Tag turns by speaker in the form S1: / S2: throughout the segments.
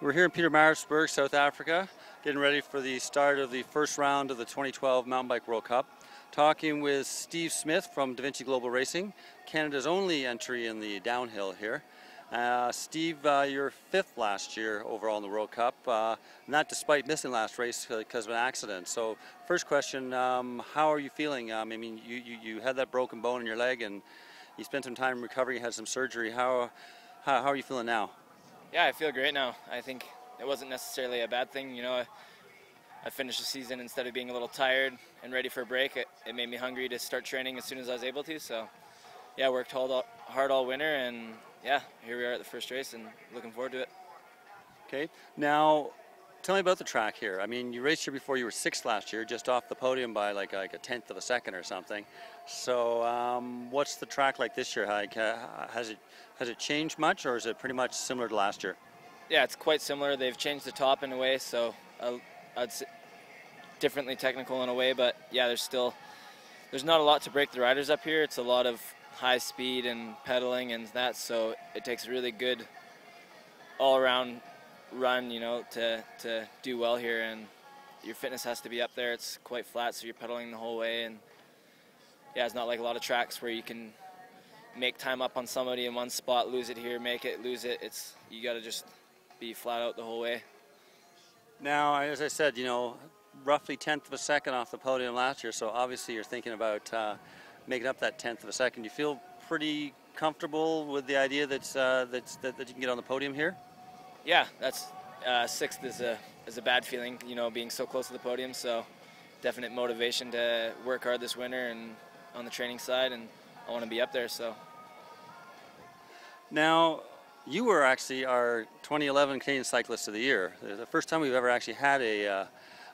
S1: We're here in Pietermaritzburg, South Africa, getting ready for the start of the first round of the 2012 Mountain Bike World Cup. Talking with Steve Smith from Devinci Global Racing, Canada's only entry in the downhill here. Steve, you're fifth last year overall in the World Cup, not despite missing last race because of an accident. So first question, how are you feeling? I mean, you had that broken bone in your leg and you spent some time recovering, you had some surgery. How are you feeling now?
S2: Yeah, I feel great now. I think it wasn't necessarily a bad thing. You know, I finished the season instead of being a little tired and ready for a break. It made me hungry to start training as soon as I was able to. So, yeah, worked hard all winter, and yeah, here we are at the first race, and looking forward to it.
S1: Okay, now tell me about the track here. I mean, you raced here before. You were sixth last year, just off the podium by like a tenth of a second or something. So, what's the track like this year? Has it changed much, or is it pretty much similar to last year?
S2: Yeah, it's quite similar. They've changed the top in a way, so I'd say differently technical in a way, but yeah, there's not a lot to break the riders up here. It's a lot of high speed and pedaling and that, so it takes a really good all-around run, you know, to do well here, and your fitness has to be up there. It's quite flat, so you're pedaling the whole way, and yeah, it's not like a lot of tracks where you can make time up on somebody in one spot, lose it here, make it, lose it. You got to just be flat out the whole way.
S1: Now, as I said, you know, roughly tenth of a second off the podium last year, so obviously you're thinking about making up that tenth of a second. You feel pretty comfortable with the idea that you can get on the podium here?
S2: Yeah, that's sixth is a bad feeling, you know, being so close to the podium. So definite motivation to work hard this winter and on the training side, and I want to be up there. So
S1: now, you were actually our 2011 Canadian Cyclist of the Year. The first time we've ever actually had a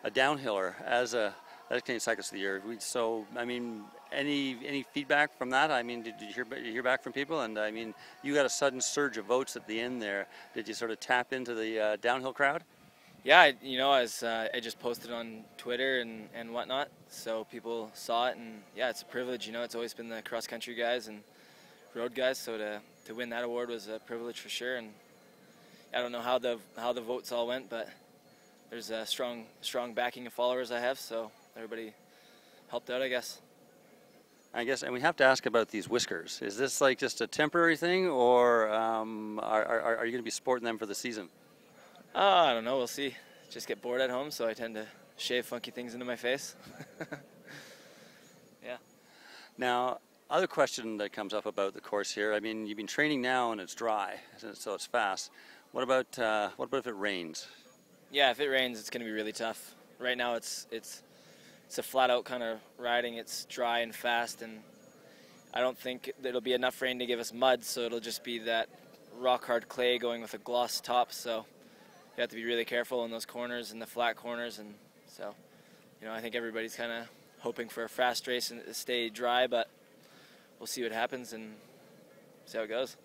S1: downhiller as a Canadian Cyclist of the Year. So, I mean, any feedback from that? I mean, did you hear back from people? And I mean, you got a sudden surge of votes at the end there. Did you sort of tap into the downhill crowd?
S2: Yeah, you know, as I just posted on Twitter and whatnot, so people saw it, and yeah, it's a privilege. You know, it's always been the cross-country guys and road guys, so to win that award was a privilege for sure. And I don't know how the votes all went, but there's a strong backing of followers I have, so everybody helped out, I guess.
S1: And we have to ask about these whiskers. Is this like just a temporary thing, or are you going to be sporting them for the season?
S2: I don't know, we'll see. Just get bored at home, so I tend to shave funky things into my face. Yeah. Now,
S1: other question that comes up about the course here, I mean, you've been training now and it's dry, so it's fast. What about if it rains?
S2: Yeah, if it rains, it's going to be really tough. Right now, it's a flat-out kind of riding. It's dry and fast, and I don't think there'll be enough rain to give us mud, so it'll just be that rock-hard clay going with a gloss top, so you have to be really careful in those corners and the flat corners, and so, you know, I think everybody's kind of hoping for a fast race and to stay dry, but we'll see what happens and see how it goes.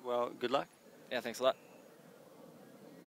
S1: Well, good luck.
S2: Yeah, thanks a lot.